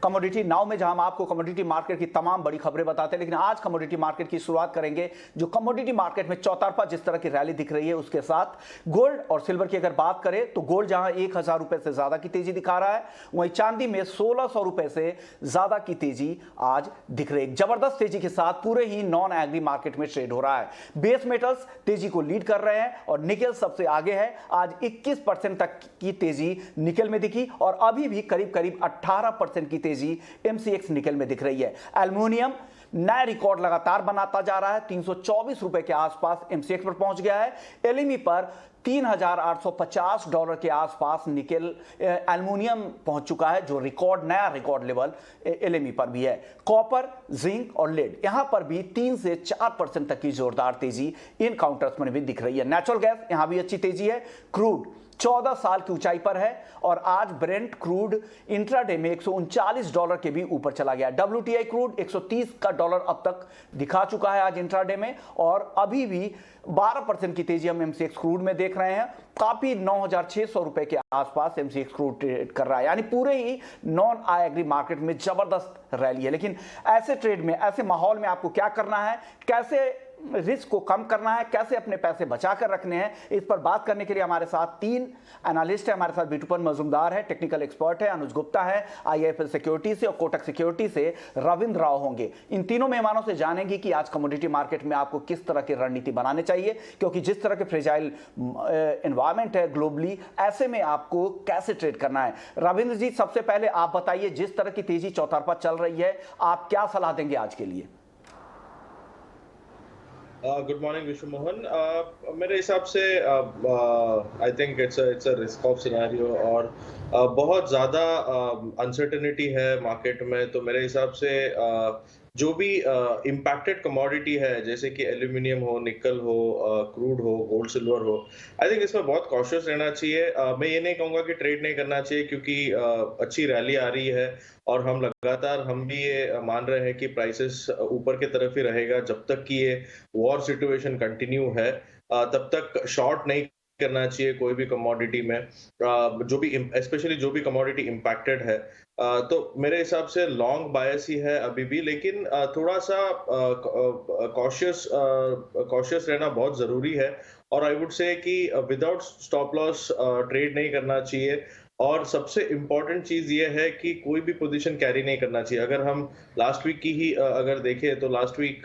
Commodity now में, जहां हम आपको कमोडिटी मार्केट की तमाम बड़ी खबरें बताते हैं। लेकिन आज कमोडिटी मार्केट की शुरुआत करेंगे जो कमोडिटी मार्केट में चौतरफा जिस तरह की रैली दिख रही है उसके साथ। गोल्ड और सिल्वर की अगर बात करें तो गोल्ड जहां 1000 रुपए से ज्यादा की तेजी दिखा रहा है, वहीं चांदी में 1600 रुपए से ज्यादा की तेजी आज दिख रही है। जबरदस्त तेजी के साथ पूरे ही नॉन एग्री मार्केट में ट्रेड हो रहा है। बेस मेटल्स तेजी को लीड कर रहे हैं और निकेल सबसे आगे है। आज 21% तक की तेजी निकेल में दिखी और अभी भी करीब करीब 18% की तेजी एमसीएक्स निकेल में दिख रही है। एल्युमिनियम नया रिकॉर्ड लगातार बनाता जा रहा है, 324 रुपए के आसपास एमसीएक्स पर पहुंच गया है। एलएमई पर $3850 के आसपास निकेल एल्युमिनियम पहुंच चुका है, जो नया रिकॉर्ड लेवल एलएमई पर भी है। कॉपर, जिंक और लेड यहां पर भी 3 से 4% तक की जोरदार तेजी इन काउंटर्स में भी दिख रही है। नेचुरल गैस यहां भी अच्छी तेजी है। क्रूड 14 साल की ऊंचाई पर है और आज ब्रेंट क्रूड इंट्राडे में $139 के भी ऊपर चला गया। WTI क्रूड 130 का डॉलर अब तक दिखा चुका है आज इंट्राडे में और अभी भी 12% की तेजी हम एमसीएक्स क्रूड में देख रहे हैं। काफी 9600 रुपए के आसपास एमसीएक्स क्रूड ट्रेड कर रहा है, यानी पूरे ही नॉन आई एग्री मार्केट में जबरदस्त रैली है। लेकिन ऐसे ट्रेड में, ऐसे माहौल में आपको क्या करना है, कैसे रिस्क को कम करना है, कैसे अपने पैसे बचा कर रखने हैं, इस पर बात करने के लिए हमारे साथ 3 एनालिस्ट हैं। हमारे साथ बिटूपन मजूमदार है, टेक्निकल एक्सपर्ट है, अनुज गुप्ता है आईआईएफएल सिक्योरिटी से और कोटक सिक्योरिटी से रविंद्र राव होंगे। इन तीनों मेहमानों से जानेंगे कि आज कमोडिटी मार्केट में आपको किस तरह की रणनीति बनानी चाहिए, क्योंकि जिस तरह के फ्रेजाइल एनवायरमेंट है ग्लोबली, ऐसे में आपको कैसे ट्रेड करना है। रविंद्र जी, सबसे पहले आप बताइए, जिस तरह की तेजी चौतरफा चल रही है, आप क्या सलाह देंगे आज के लिए? गुड मॉर्निंग विश्व मोहन। मेरे हिसाब से I think it's a risk of scenario और बहुत ज़्यादा अनसर्टेनिटी है मार्केट में। तो मेरे हिसाब से जो भी इम्पैक्टेड कमोडिटी है, जैसे कि एल्यूमिनियम हो, निकल हो, क्रूड हो, गोल्ड सिल्वर हो, आई थिंक इसमें बहुत कॉशियस रहना चाहिए। मैं ये नहीं कहूँगा कि ट्रेड नहीं करना चाहिए, क्योंकि अच्छी रैली आ रही है और हम भी ये मान रहे हैं कि प्राइसेस ऊपर की तरफ ही रहेगा जब तक कि ये वॉर सिचुएशन कंटिन्यू है। तब तक शॉर्ट नहीं करना चाहिए कोई भी कमोडिटी में, जो भी स्पेशली जो भी कमोडिटी इम्पैक्टेड है। तो मेरे हिसाब से लॉन्ग बायस ही है अभी भी, लेकिन थोड़ा सा कॉशियस रहना बहुत जरूरी है। और आई वुड से कि विदाउट स्टॉप लॉस ट्रेड नहीं करना चाहिए। और सबसे इम्पोर्टेंट चीज ये है कि कोई भी पोजीशन कैरी नहीं करना चाहिए। अगर हम लास्ट वीक की ही अगर देखें तो लास्ट वीक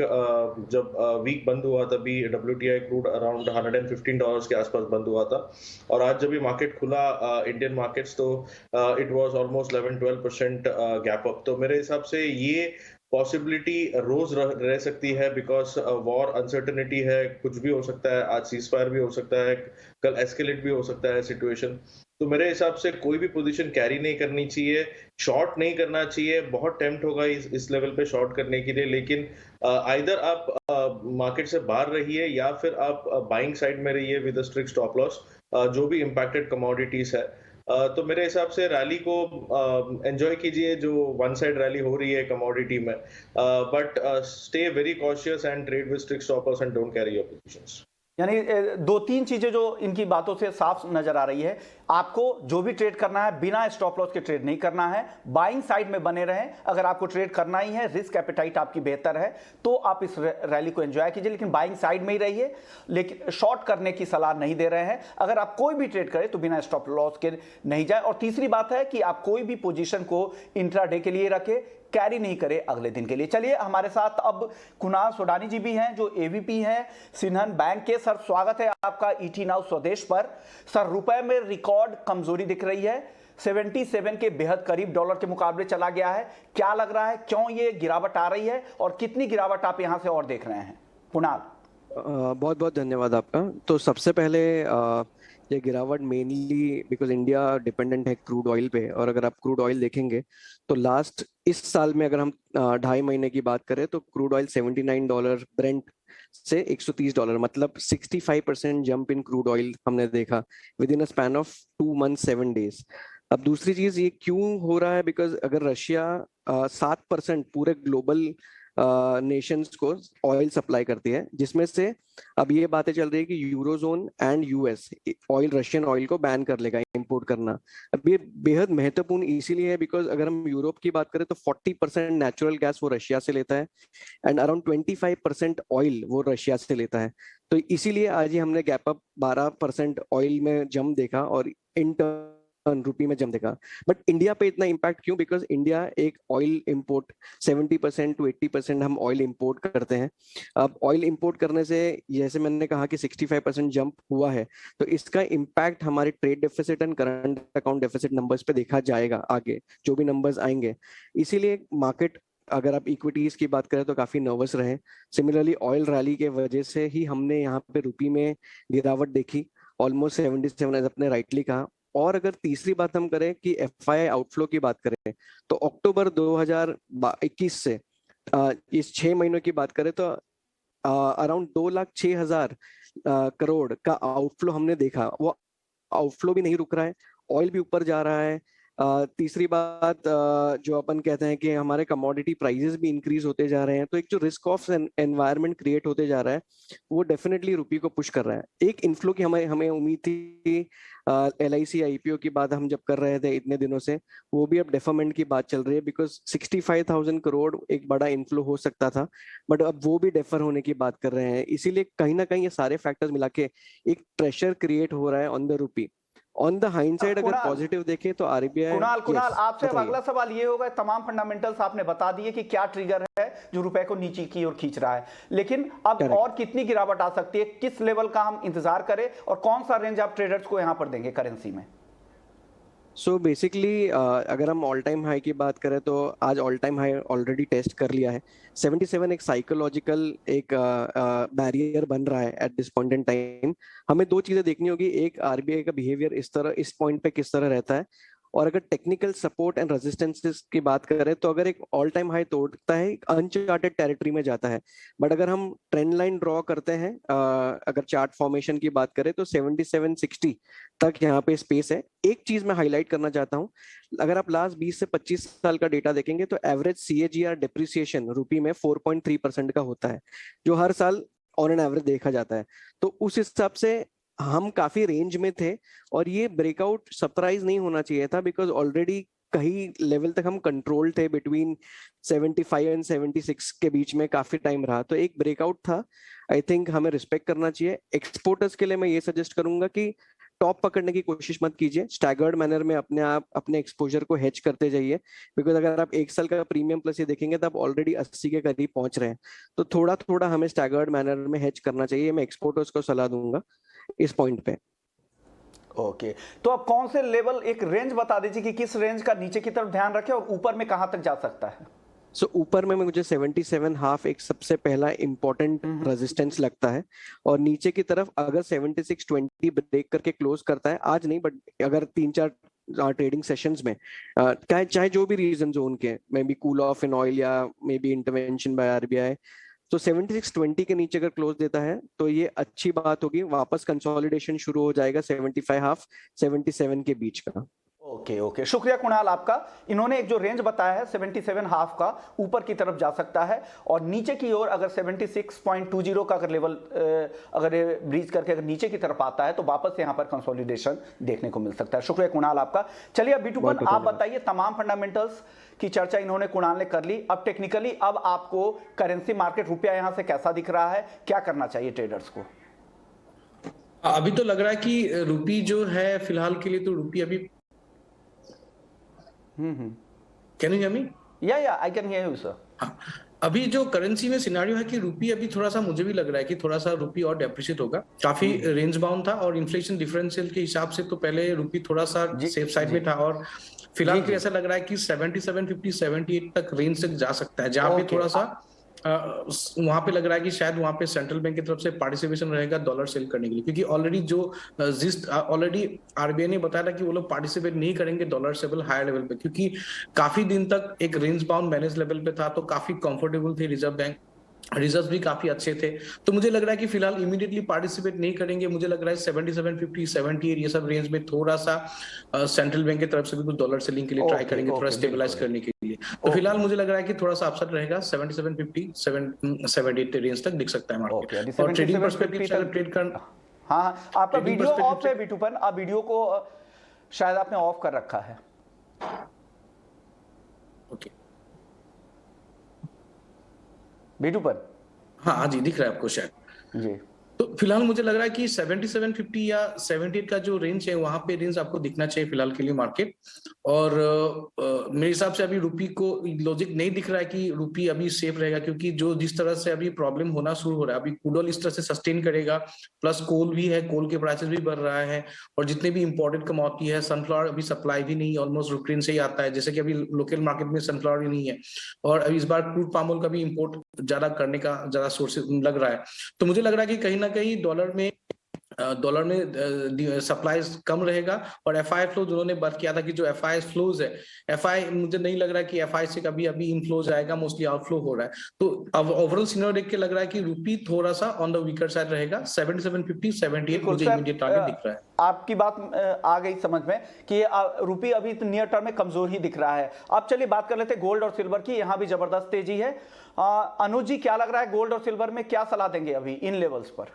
जब वीक बंद हुआ तभी WTI क्रूड अराउंड $115 के आसपास बंद हुआ था। और आज जब भी मार्केट खुला इंडियन मार्केट्स, तो it was almost 11-12% gap up. तो मेरे हिसाब से ये पॉसिबिलिटी रोज रह सकती है, बिकॉज वॉर अनसर्टेनिटी है, कुछ भी हो सकता है। आज सीज फायर भी हो सकता है, कल एस्केलेट भी हो सकता है सिचुएशन। तो मेरे हिसाब से कोई भी पोजीशन कैरी नहीं करनी चाहिए, शॉर्ट नहीं करना चाहिए। बहुत टेम्प्ट होगा इस लेवल पे शॉर्ट करने के लिए, लेकिन आइदर आप मार्केट से बाहर रहिए या फिर आप बाइंग साइड में रहिए विद स्ट्रिक्ट स्टॉप लॉस, जो भी इम्पैक्टेड कमोडिटीज है। तो मेरे हिसाब से रैली को एंजॉय कीजिए, जो वन साइड रैली हो रही है कमोडिटी में, but stay very cautious and trade with strict stop loss and don't carry your positions. यानी 2-3 चीजें जो इनकी बातों से साफ नजर आ रही है। आपको जो भी ट्रेड करना है बिना स्टॉप लॉस के ट्रेड नहीं करना है, बाइंग साइड में बने रहें। अगर आपको ट्रेड करना ही है, रिस्क एपेटाइट आपकी बेहतर है, तो आप इस रैली को एंजॉय कीजिए, लेकिन बाइंग साइड में ही रहिए। लेकिन शॉर्ट करने की सलाह नहीं दे रहे हैं। अगर आप कोई भी ट्रेड करें तो बिना स्टॉप लॉस के नहीं जाए। और तीसरी बात है कि आप कोई भी पोजीशन को इंट्राडे के लिए रखें, कैरी नहीं करे अगले दिन के लिए। चलिए, हमारे साथ अब कुणाल सोडानी जी भी हैं, जो एवीपी हैं सिन्हन बैंक के। सर, स्वागत है आपका ईटी नाउ स्वदेश पर। सर, रुपए में रिकॉर्ड कमजोरी दिख रही है, 77 के बेहद करीब डॉलर के मुकाबले चला गया है। क्या लग रहा है, क्यों ये गिरावट आ रही है और कितनी गिरावट आप यहां से और देख रहे हैं? कुणाल। बहुत बहुत धन्यवाद आपका। तो सबसे पहले ये गिरावट मेनली बिकॉज इंडिया डिपेंडेंट है क्रूड ऑयल पे। और अगर आप क्रूड ऑयल देखेंगे तो लास्ट इस साल में अगर हम 2.5 महीने की बात करें तो क्रूड ऑयल $79 ब्रेंट से $130, मतलब 65% जंप इन क्रूड ऑयल हमने देखा with in a span of 2 months 7 days। अब दूसरी चीज ये क्यों हो रहा है, बिकॉज अगर रशिया 7% पूरे ग्लोबल नेशंस को ऑयल सप्लाई करती है, जिसमें से अब ये बातें चल रही है कि eurozone and US oil, Russian oil को बैन कर लेगा इंपोर्ट करना। अब ये बेहद महत्वपूर्ण इसीलिए है बिकॉज अगर हम यूरोप की बात करें तो 40% नेचुरल गैस वो रशिया से लेता है एंड अराउंड 25% ऑयल वो रशिया से लेता है। तो इसीलिए आज ही हमने गैप अप 12% ऑयल में जम देखा और इन रुपी में जम देखा। बट इंडिया पे इतना इम्पैक्ट क्यों? बिकॉज इंडिया एक ऑयल इंपोर्ट 70% to 80% हम ऑयल इंपोर्ट करते हैं। अब ऑयल इंपोर्ट करने से जैसे मैंने कहा कि 65% जंप हुआ है, तो इसका इम्पैक्ट हमारे trade deficit and current account deficit numbers पे देखा जाएगा आगे, जो भी नंबर्स आएंगे। इसीलिए मार्केट, अगर आप इक्विटीज की बात करें तो काफी नर्वस रहे। सिमिलरली ऑयल रैली के वजह से ही हमने यहाँ पे रुपी में गिरावट देखी, ऑलमोस्ट 77 अपने राइटली कहा। और अगर तीसरी बात हम करें कि एफआईआई आउटफ्लो की बात करें तो अक्टूबर 2021 से इस 6 महीनों की बात करें तो अराउंड 2,06,000 करोड़ का आउटफ्लो हमने देखा। वो आउटफ्लो भी नहीं रुक रहा है, ऑयल भी ऊपर जा रहा है। तीसरी बात जो अपन कहते हैं कि हमारे कमोडिटी प्राइसेस भी इंक्रीज होते जा रहे हैं, तो एक जो रिस्क ऑफ एनवायरनमेंट क्रिएट होते जा रहा है वो डेफिनेटली रुपी को पुश कर रहा है। एक इनफ्लो की हमें उम्मीद थी, LIC IPO की बात हम जब कर रहे थे इतने दिनों से, वो भी अब डेफरमेंट की बात चल रही है बिकॉज 65,000 करोड़ एक बड़ा इनफ्लो हो सकता था, बट अब वो भी डेफर होने की बात कर रहे हैं। इसीलिए कहीं ना कहीं ये सारे फैक्टर्स मिला के एक प्रेशर क्रिएट हो रहा है on the rupee. On the hindsight अगर पॉजिटिव देखें तो आरबीआई, कुणाल आपसे अब अगला सवाल ये होगा, तमाम फंडामेंटल्स आपने बता दिए कि क्या ट्रिगर है जो रुपए को नीचे की ओर खींच रहा है, लेकिन अब और कितनी गिरावट आ सकती है, किस लेवल का हम इंतजार करें और कौन सा रेंज आप ट्रेडर्स को यहां पर देंगे करेंसी में? सो बेसिकली अगर हम ऑल टाइम हाई की बात करें तो आज all time high already test कर लिया है। 77 एक साइकोलॉजिकल एक बैरियर बन रहा है at this point in time. हमें दो चीजें देखनी होगी, एक आरबीआई का बिहेवियर इस पॉइंट पे किस तरह रहता है, और अगर टेक्निकल सपोर्ट एंड रेजिस्टेंसेस की बात करें तो अगर एक ऑल टाइम हाई तोड़ता है अनचार्टेड टेरिटरी में जाता है। बट अगर हम ट्रेंड लाइन ड्रॉ करते हैं, अगर चार्ट फॉर्मेशन की बात करें तो 7760 तक यहाँ पे स्पेस है। एक चीज मैं हाईलाइट करना चाहता हूँ, अगर आप लास्ट 20 से 25 साल का डेटा देखेंगे तो एवरेज CAGR डिप्रिसिएशन रुपी में 4.3% का होता है, जो हर साल ऑन एन एवरेज देखा जाता है। तो उस हिसाब से हम काफी रेंज में थे और ये ब्रेकआउट सरप्राइज नहीं होना चाहिए था बिकॉज ऑलरेडी कहीं लेवल तक हम कंट्रोल थे, बिटवीन 75 एंड 76 के बीच में काफी टाइम रहा, तो एक ब्रेकआउट था। आई थिंक हमें रिस्पेक्ट करना चाहिए। एक्सपोर्टर्स के लिए मैं ये सजेस्ट करूंगा कि टॉप पकड़ने की कोशिश मत कीजिए, स्टैगर्ड मैनर में अपने एक्सपोजर को हेज करते जाइए, बिकॉज अगर आप एक साल का प्रीमियम प्लस ये देखेंगे तो आप ऑलरेडी 80 के करीब पहुंच रहे हैं। तो थोड़ा थोड़ा हमें स्टैगर्ड मैनर में हेज करना चाहिए, मैं एक्सपोर्टर्स को सलाह दूंगा इस पॉइंट पे। ओके, तो अब कौन से लेवल, एक रेंज बता दीजिए कि किस रेंज का नीचे की तरफ ध्यान रखें और ऊपर में कहां तक जा सकता है? ऊपर में मुझे 77.5 एक सबसे पहला इंपॉर्टेंट रेजिस्टेंस लगता है, और नीचे की तरफ अगर 76.20 ब्रेक करके क्लोज करता है, आज नहीं बट अगर 3-4 ट्रेडिंग सेशंस में, चाहे जो भी रीजन हो उनके, may be cool of in oil या may be intervention by RBI, तो 76.20 के नीचे अगर क्लोज देता है तो ये अच्छी बात होगी। वापस कंसोलिडेशन शुरू हो जाएगा 75.5 77 के बीच का। ओके, शुक्रिया कुणाल आपका। इन्होंने एक जो रेंज बताया है 77.5 का, ऊपर की तरफ जा सकता है और नीचे की ओर अगर 76.20 का अगर लेवल अगर ब्रीच करके अगर नीचे की तरफ आता है तो वापस यहां पर कंसोलिडेशन देखने को मिल सकता है। शुक्रिया कुणाल आपका। चलिए अब B2 आप बताइए, तमाम फंडामेंटल्स की चर्चा इन्होंने कुणाल ने कर ली, अब टेक्निकली अब आपको करेंसी मार्केट रुपया यहां से कैसा दिख रहा है, क्या करना चाहिए ट्रेडर्स को? अभी तो लग रहा है कि रुपी जो है फिलहाल के लिए तो रुपी अभी can you hear me? Yeah I can hear you sir. अभी जो करेंसी में सिनेरियो है कि रुपी अभी थोड़ा सा, मुझे भी लग रहा है कि थोड़ा सा रुपी और डेप्रिशिएट होगा। काफी रेंज बाउंड था और इन्फ्लेशन डिफरेंशियल के हिसाब से तो पहले रुपी थोड़ा सा सेफ साइड में था, और फिलहाल तो ऐसा लग रहा है कि 77.50 78 तक रेंज तक जा सकता है, जहां पे थोड़ा सा वहां पे लग रहा है कि शायद वहां पे सेंट्रल बैंक की तरफ से पार्टिसिपेशन रहेगा डॉलर सेल करने के लिए, क्योंकि ऑलरेडी आरबीआई ने बताया था कि वो लोग पार्टिसिपेट नहीं करेंगे डॉलर सेल हायर लेवल पे, क्योंकि काफी दिन तक एक रेंज बाउंड मैनेज लेवल पे था, तो काफी कंफर्टेबल थे रिजर्व बैंक रिजल्ट्स भी काफी अच्छे थे। तो मुझे लग रहा है कि फिलहाल इमीडिएटली पार्टिसिपेट नहीं करेंगे। मुझे लग रहा है 7750 78 ये सब रेंज में थोड़ा सा सेंट्रल बैंक की तरफ से भी कुछ डॉलर सेलिंग के लिए ट्राई करेंगे, थोड़ा स्टेबलाइज करने के लिए। तो फिलहाल मुझे लग रहा है कि थोड़ा सा अपसेट रहेगा, 7750 78 रेंज तक दिख सकता है मार्केट। और ट्रेडिंग पर्सपेक्टिव से अगर ट्रेड करना, हाँ, आपका वीडियो ऑफ है बिटूपन, आप वीडियो को शायद आपने ऑफ कर रखा है। ओके, बिटूपन, हाँ जी, दिख रहा है आपको शायद जी। तो फिलहाल मुझे लग रहा है कि 7750 या 78 का जो रेंज है वहां पे रेंज आपको दिखना चाहिए फिलहाल के लिए मार्केट। और मेरे हिसाब से अभी रुपी को लॉजिक नहीं दिख रहा है कि रुपी अभी सेफ रहेगा, क्योंकि जो जिस तरह से अभी प्रॉब्लम होना शुरू हो रहा है, अभी क्रूड ऑयल इस तरह से सस्टेन करेगा, प्लस कोल भी है, कोल के प्राइसेस भी बढ़ रहा है, और जितने भी इंपॉर्टेंट कमोडिटी है, सनफ्लावर अभी सप्लाई भी नहीं, ऑलमोस्ट यूक्रेन से ही आता है, जैसे कि अभी लोकल मार्केट में सनफ्लावर ही नहीं है, और अभी इस बार क्रूड पाम ऑयल का भी इम्पोर्ट ज्यादा करने का ज्यादा सोर्स लग रहा है। तो मुझे लग रहा है कि कहीं ना कहीं डॉलर में सप्लाई कम रहेगा, और एफआई फ्लो जिन्होंने बात किया था कि जो एफआई फ्लोज है, एफआई मुझे नहीं लग रहा है कि एफआई से कभी अभी इनफ्लोज आएगा, मोस्टली आउटफ्लो हो रहा है। तो अब ओवरऑल सिनेरियो देख के लग रहा है कि रुपी थोड़ा सा ऑन द वीकर साइड रहेगा। 7750 78 मुझे इमीडिएट टारगेट दिख रहा है। आपकी बात आ गई समझ में कि रुपी अभी नियर टर्म में कमजोर ही दिख रहा है। अब चलिए बात कर लेते हैं गोल्ड और सिल्वर की, यहां भी जबरदस्त तेजी है। अनुज जी, क्या लग रहा है गोल्ड और सिल्वर में क्या सलाह देंगे अभी इन लेवल्स पर?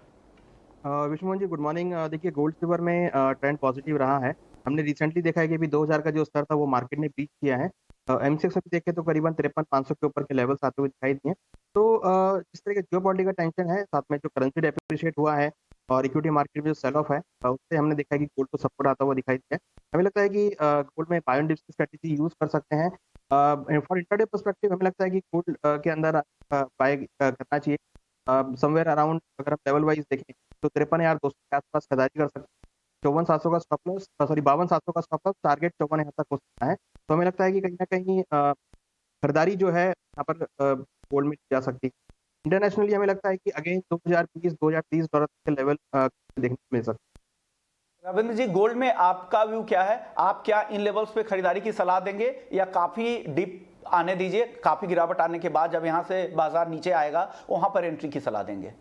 विष्णुमोहन जी, गुड मॉर्निंग। देखिए, गोल्ड सिल्वर में ट्रेंड पॉजिटिव रहा है। हमने रिसेंटली देखा है कि अभी 2000 का जो स्तर था वो मार्केट ने ब्रीच किया है। एमसीएक्स में देखें तो करीबन 53,500 के ऊपर के लेवल्स आते हुए दिखाई दिए। तो जिस तरह के जियोपॉलिटिकल टेंशन है, साथ में जो करेंसी डेप्रिशिएट हुआ है और इक्विटी मार्केट में जो सेल ऑफ है, उससे हमने देखा है कि गोल्ड को सपोर्ट आता हुआ दिखाई दिया है। हमें लगता है कि गोल्ड में बाय एंड डिप्स की स्ट्रेटेजी यूज कर सकते हैं। फॉर इंट्राडे पर्सपेक्टिव हमें लगता है कि गोल्ड के अंदर बाय करना चाहिए। समवेयर अराउंड अगर हम लेवल वाइज देखें तो 53,200 के आसपास खरीदारी कर सकते हैं। 54,700 का स्टॉप लॉस, 52,700 का स्टॉप लॉस, टारगेट 54,000 तक हो सकता है। तो हमें लगता है कि कहीं ना कहीं खरीदारी जो है यहाँ पर गोल्ड में जा सकती है। इंटरनेशनली हमें लगता है कि अगेन 2020-2030 डॉलर के लेवल देखने को मिल सकता है। रविंद्र जी, गोल्ड में आपका व्यू क्या है? आप क्या इन लेवल्स पे खरीदारी की सलाह देंगे या काफी डिप आने दीजिए, काफी गिरावट आने के बाद जब यहां से बाजार नीचे आएगा वहां पर एंट्री की सलाह देंगे?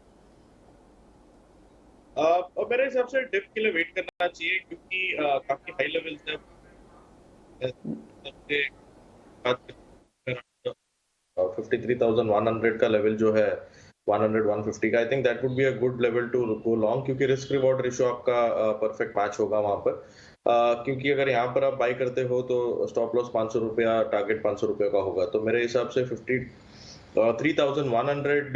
मेरे हिसाब से डिप के लिए वेट करना चाहिए, क्योंकि काफी हाई लेवल्स है। 53,100 का लेवल जो है 100-150 का, I think that would be a good level to go long, क्योंकि रिस्क रिवॉर्ड रेशियो आपका परफेक्ट मैच होगा वहां पर। क्योंकि अगर यहाँ पर आप बाई करते हो तो स्टॉप लॉस 500 रुपया, टारगेट 500 रुपया का होगा। तो मेरे हिसाब से 3,100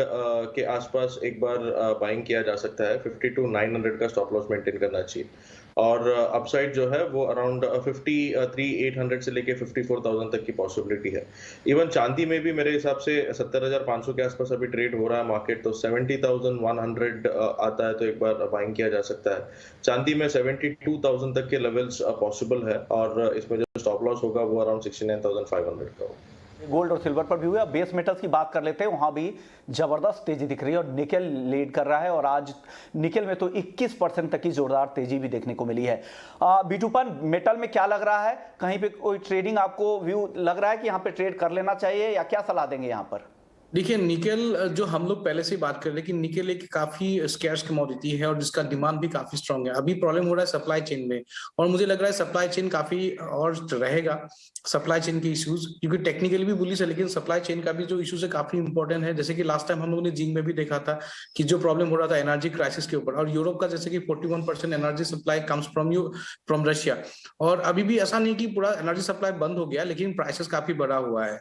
के आसपास एक बार बाइंग किया जा सकता है। 52,900 का स्टॉप लॉस मेंटेन करना चाहिए, और अपसाइड जो है वो अराउंड 53,800 से लेके 54,000 तक की पॉसिबिलिटी है। इवन चांदी में भी मेरे हिसाब से 70,500 के आसपास अभी ट्रेड हो रहा है मार्केट, तो 70,100 आता है तो एक बार बाइंग किया जा सकता है। चांदी में 72,000 तक के लेवल्स पॉसिबल है, और इसमें जो स्टॉप लॉस होगा वो अराउंड 69,500 का होगा। गोल्ड और सिल्वर पर भी हुआ। बेस मेटल्स की बात कर लेते हैं, वहां भी जबरदस्त तेजी दिख रही है और निकेल लीड कर रहा है, और आज निकेल में तो 21% तक की जोरदार तेजी भी देखने को मिली है। बिटूपन, मेटल में क्या लग रहा है? कहीं पे कोई ट्रेडिंग आपको व्यू लग रहा है कि यहाँ पे ट्रेड कर लेना चाहिए, या क्या सलाह देंगे यहाँ पर? देखिए, निकेल जो हम लोग पहले से बात कर रहे हैं कि निकेल एक काफी स्कैर्स कमोडिटी है और जिसका डिमांड भी काफी स्ट्रांग है। अभी प्रॉब्लम हो रहा है सप्लाई चेन में, और मुझे लग रहा है सप्लाई चेन काफी और रहेगा, सप्लाई चेन के इश्यूज, क्योंकि टेक्निकली भी बुलिश है, लेकिन सप्लाई चेन का भी जो इश्यूज है काफी इंपॉर्टेंट है। जैसे कि लास्ट टाइम हम लोगों ने जिंक में भी देखा था कि जो प्रॉब्लम हो रहा था एनर्जी क्राइसिस के ऊपर, और यूरोप का जैसे कि 41% energy supply comes from Russia, और अभी भी ऐसा नहीं कि पूरा एनर्जी सप्लाई बंद हो गया, लेकिन प्राइसेस काफी बढ़ा हुआ है।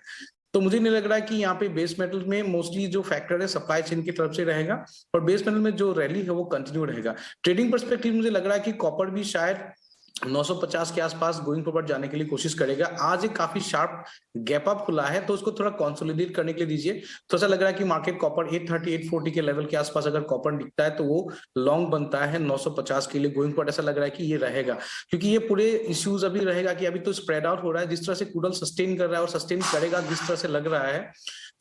तो मुझे नहीं लग रहा है कि यहाँ पे बेस मेटल में मोस्टली जो फैक्टर है सप्लाई चेन की तरफ से रहेगा, और बेस मेटल में जो रैली है वो कंटिन्यू रहेगा। ट्रेडिंग पर्सपेक्टिव मुझे लग रहा है कि कॉपर भी शायद 950 के आसपास गोइंग फॉरवर्ड जाने के लिए कोशिश करेगा। आज एक काफी शार्प गैप अप खुला है, तो उसको थोड़ा कंसोलिडेट करने के लिए दीजिए। तो ऐसा लग रहा है कि मार्केट कॉपर 830 840 के लेवल के आसपास अगर कॉपर दिखता है तो वो लॉन्ग बनता है 950 के लिए गोइंग फॉरवर्ड। ऐसा लग रहा है कि ये रहेगा, क्योंकि ये पूरे इश्यूज अभी रहेगा कि अभी तो स्प्रेड आउट हो रहा है, जिस तरह से क्रूड ऑयल सस्टेन कर रहा है और सस्टेन करेगा जिस तरह से लग रहा है,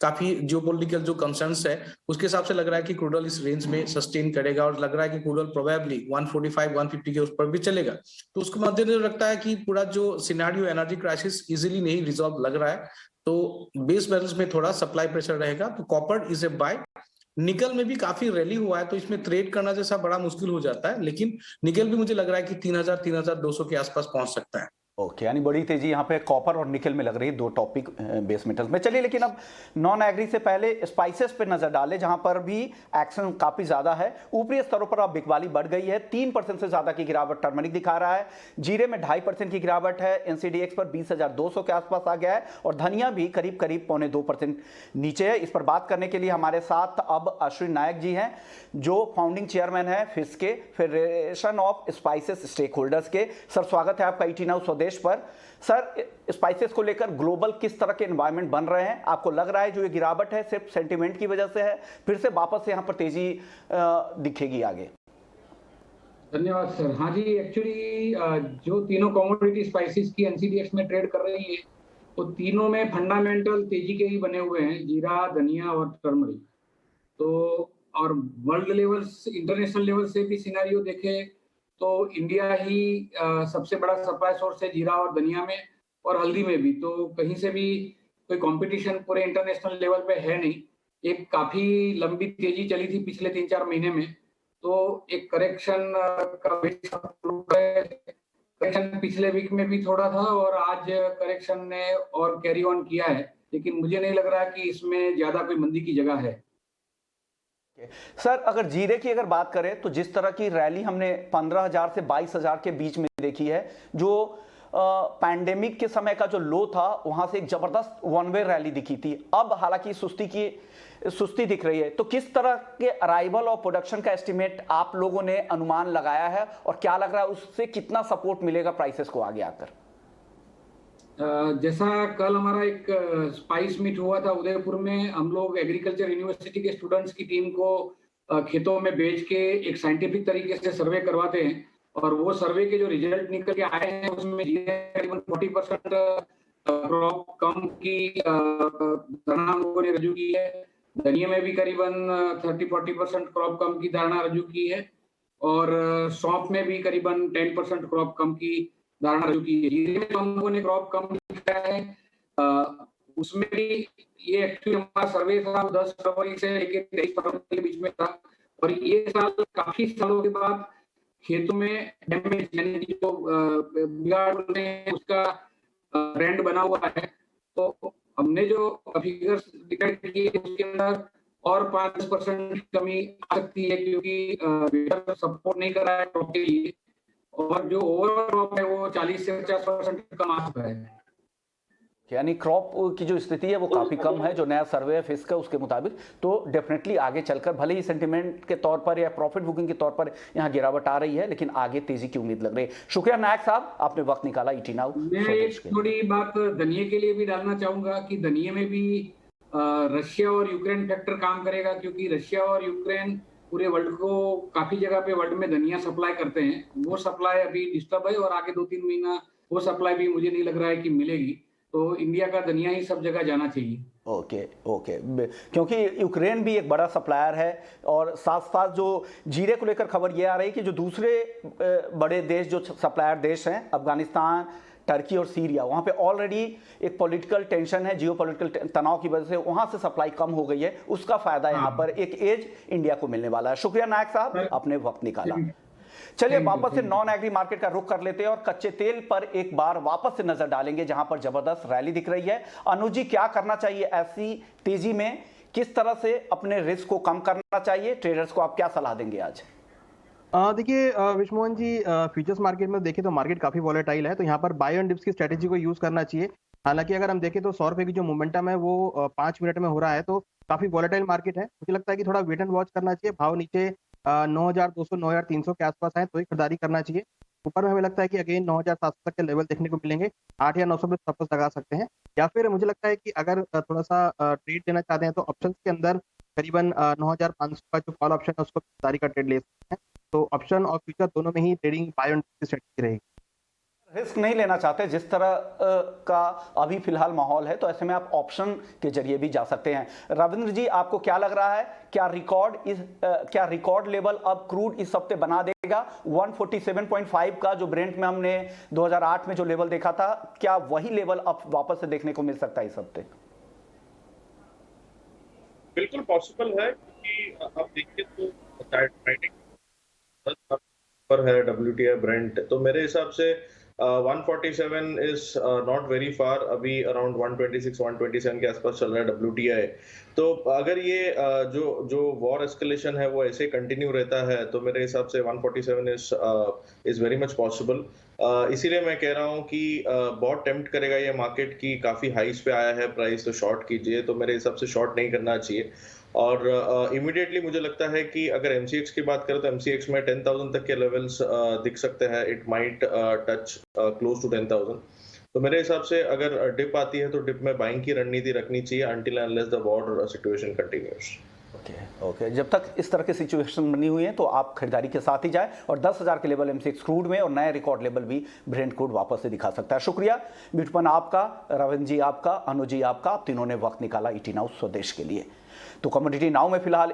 काफी जियोपॉलिटिकल जो कंसर्न्स है उसके हिसाब से लग रहा है कि क्रूड ऑयल इस रेंज में सस्टेन करेगा और लग रहा है कि क्रूड ऑयल प्रोबेबली 145 150 के उस पर भी चलेगा। तो उसको मद्देनजर रखता है कि पूरा जो सिनेरियो एनर्जी क्राइसिस इजीली नहीं रिजॉल्व लग रहा है, तो बेस मेटल्स में थोड़ा सप्लाई प्रेशर रहेगा। तो कॉपर इज ए बाय। निकल में भी काफी रैली हुआ है तो इसमें ट्रेड करना जैसा बड़ा मुश्किल हो जाता है, लेकिन निकल भी मुझे लग रहा है कि 3000 3200 के आसपास पहुंच सकता है। ओके, यानी बड़ी तेजी यहाँ पे कॉपर और निकल में लग रही है, दो टॉपिक बेस मेटल्स में। चलिए, लेकिन अब नॉन एग्री से पहले स्पाइसेस पे नजर डालें, जहां पर भी एक्शन काफी ज्यादा है। ऊपरी स्तरों पर अब बिकवाली बढ़ गई है, 3% से ज्यादा की गिरावट टर्मरिक दिखा रहा है। जीरे में 2.5% की गिरावट है, एनसीडीएक्स पर 20,200 के आसपास आ गया है और धनिया भी करीब करीब 1.25% नीचे है। इस पर बात करने के लिए हमारे साथ अब अश्विन नायक जी हैं, जो फाउंडिंग चेयरमैन है फिस के, federation of spices stake holders के। सर, स्वागत है आपका ईटी नाउ स्वदेश पर। सर, स्पाइसेस को लेकर ग्लोबल किस तरह के एनवायरनमेंट बन रहे हैं? आपको लग रहा है जो ये गिरावट है सिर्फ सेंटिमेंट की वजह से है, फिर से वापस से यहाँ पर तेजी दिखेगी आगे? धन्यवाद सर। हाँ जी, एक्चुअली जो तीनों कमोडिटी स्पाइसेस की एनसीडीएक्स में ट्रेड कर रही है वो तीनों में फंडामेंटल तेजी के ही बने हुए हैं, जीरा, धनिया और टर्मरिक। तो और वर्ल्ड लेवल, इंटरनेशनल लेवल से भी सिनेरियो देखे तो इंडिया ही सबसे बड़ा सप्लाई सोर्स है जीरा और धनिया में और हल्दी में भी। तो कहीं से भी कोई कंपटीशन पूरे इंटरनेशनल लेवल पे है नहीं। एक काफी लंबी तेजी चली थी पिछले 3-4 महीने में, तो एक करेक्शन का करेक्शन पिछले वीक में भी थोड़ा था और आज करेक्शन ने और कैरी ऑन किया है, लेकिन मुझे नहीं लग रहा कि इसमें ज्यादा कोई मंदी की जगह है। सर, अगर जीरे की अगर बात करें तो जिस तरह की रैली हमने 15,000 से 22,000 के बीच में देखी है, जो पैंडेमिक के समय का जो लो था वहां से एक जबरदस्त वन वे रैली दिखी थी, अब हालांकि सुस्ती दिख रही है। तो किस तरह के अराइवल और प्रोडक्शन का एस्टिमेट आप लोगों ने अनुमान लगाया है और क्या लग रहा है उससे कितना सपोर्ट मिलेगा प्राइसेस को आगे आकर? जैसा कल हमारा एक स्पाइस मीट हुआ था उदयपुर में, हम लोग एग्रीकल्चर यूनिवर्सिटी के स्टूडेंट्स की टीम को खेतों में भेज के एक साइंटिफिक तरीके से सर्वे करवाते हैं और वो सर्वे के जो रिजल्ट निकल के आए हैं उसमें करीबन 40% क्रॉप कम की धारणा हम लोगों ने रजू की है। धनिया में भी करीबन 30-40% क्रॉप कम की धारणा रजू की है और सौंफ में भी करीबन 10% क्रॉप कम की धारणा रजू की है। जीरे में हम लोगों ने क्रॉप कम किया है, उसमें भी ये एक्चुअली हमारा सर्वे था 10 फरवरी से लेकर 23 फरवरी के बीच में था और ये साल काफी सालों के बाद खेतों में डैमेज यानी कि जो बिगाड़ उसका ट्रेंड बना हुआ है। तो हमने जो फिगर्स डिटेक्ट किए उसके अंदर और 5% कमी आ सकती है क्योंकि सपोर्ट नहीं कर रहा है क्रॉप के लिए और जो ओवरऑल क्रॉप है वो 40 से 50% कम आ चुका है। यानी क्रॉप की जो स्थिति है वो काफी कम है, जो नया सर्वे है फिस का उसके मुताबिक। तो डेफिनेटली आगे चलकर भले ही सेंटिमेंट के तौर पर या प्रॉफिट बुकिंग के तौर पर यहाँ गिरावट आ रही है, लेकिन आगे तेजी की उम्मीद लग रही है। शुक्रिया नायक साहब, आपने वक्त निकाला ईटी नाउ। मैं एक थोड़ी बात धनिया के लिए भी डालना चाहूंगा कि धनिया में भी रशिया और यूक्रेन फैक्टर काम करेगा, क्योंकि रशिया और यूक्रेन पूरे वर्ल्ड को काफी जगह पे वर्ल्ड में धनिया सप्लाई करते हैं। वो सप्लाई अभी डिस्टर्ब है और आगे 2-3 महीना वो सप्लाई भी मुझे नहीं लग रहा है कि मिलेगी। तो इंडिया का धनिया ही सब जगह जाना चाहिए। ओके, क्योंकि यूक्रेन भी एक बड़ा सप्लायर है और साथ साथ जो जीरे को लेकर खबर ये आ रही है कि जो दूसरे बड़े देश जो सप्लायर देश हैं, अफगानिस्तान, टर्की और सीरिया, वहाँ पे ऑलरेडी एक पॉलिटिकल टेंशन है, जियोपॉलिटिकल तनाव की वजह से वहाँ से सप्लाई कम हो गई है। उसका फायदा यहाँ पर एक एज इंडिया को मिलने वाला है। शुक्रिया नायक साहब, आपने वक्त निकाला। चलिए वापस से नॉन एग्री मार्केट का रुख कर लेते हैं और कच्चे तेल पर एक बार वापस से नजर डालेंगे, जहां पर जबरदस्त रैली दिख रही है। अनुज जी, क्या करना चाहिए ऐसी तेजी में? किस तरह से अपने रिस्क को कम करना चाहिए? ट्रेडर्स को आप क्या सलाह देंगे आज? देखिए विश्वमोहन जी, फ्यूचर्स मार्केट में देखें तो मार्केट काफी वॉलेटाइल है, तो यहाँ पर बाय एंड डिप्स की स्ट्रेटेजी को यूज करना चाहिए। हालांकि अगर हम देखें तो 100 रुपए की जो मोमेंटम है वो 5 मिनट में हो रहा है, तो काफी वॉलेटाइल मार्केट है। मुझे लगता है कि थोड़ा वेट एंड वॉच करना चाहिए। भाव नीचे 9,200 9,300 के आसपास आए तो ही खरीदारी करना चाहिए। ऊपर में हमें लगता है कि अगेन 9,700 तक के लेवल देखने को मिलेंगे। 8 या 900 पे वापस लगा सकते हैं, या फिर मुझे लगता है कि अगर थोड़ा सा ट्रेड लेना चाहते हैं तो ऑप्शंस के अंदर करीबन 9,500 का जो कॉल ऑप्शन है उसको खरीदारी का ट्रेड ले सकते हैं। तो ऑप्शन और फ्यूचर दोनों में ही ट्रेडिंग बाय एंड स्ट्रेटजी रहेगी। रिस्क नहीं लेना चाहते जिस तरह का अभी फिलहाल माहौल है, तो ऐसे में आप ऑप्शन के जरिए भी जा सकते हैं। रविंद्र जी, आपको क्या लग रहा है, क्या रिकॉर्ड लेवल अब क्रूड इस हफ्ते बना देगा? 147.5 का जो ब्रेंट में हमने 2008 में जो लेवल देखा था, क्या वही लेवल अब वापस से देखने को मिल सकता है इस हफ्ते? बिल्कुल पॉसिबल है, क्योंकि आप देखिए तो पर है WTI ब्रेंट, तो मेरे हिसाब से 147 इज नॉट वेरी फार। अभी अराउंड 126-127 के आसपास चल रहा है WTI। तो अगर ये जो वॉर एस्केलेशन है वो ऐसे कंटिन्यू रहता है, तो मेरे हिसाब से 147 इज वेरी मच पॉसिबल। इसीलिए मैं कह रहा हूँ कि बहुत टेम्प्ट करेगा ये मार्केट की, काफी हाइस पे आया है प्राइस, तो शॉर्ट कीजिए। तो मेरे हिसाब से शॉर्ट नहीं करना चाहिए। और इमीडिएटली मुझे लगता है कि अगर MCX की बात करें तो MCX में 10,000 तक के लेवल्स दिख सकते हैं। It might touch close to 10,000। तो मेरे हिसाब से अगर डिप आती है तो डिप में बाइंग की रणनीति रखनी चाहिए until unless the war situation continues. Okay, जब तक इस तरह की सिचुएशन बनी हुई है तो आप खरीदारी के साथ ही जाएं, और 10,000 के लेवल MCX क्रूड में और नया रिकॉर्ड लेवल भी ब्रेंट क्रूड वापस से दिखा सकता है। शुक्रिया बिटपन आपका, रविंद्र जी आपका, अनु जी आपका, आप तीनों ने वक्त निकाला ET नाउ स्वदेश के लिए। तो कमोडिटी नाउ में फिलहाल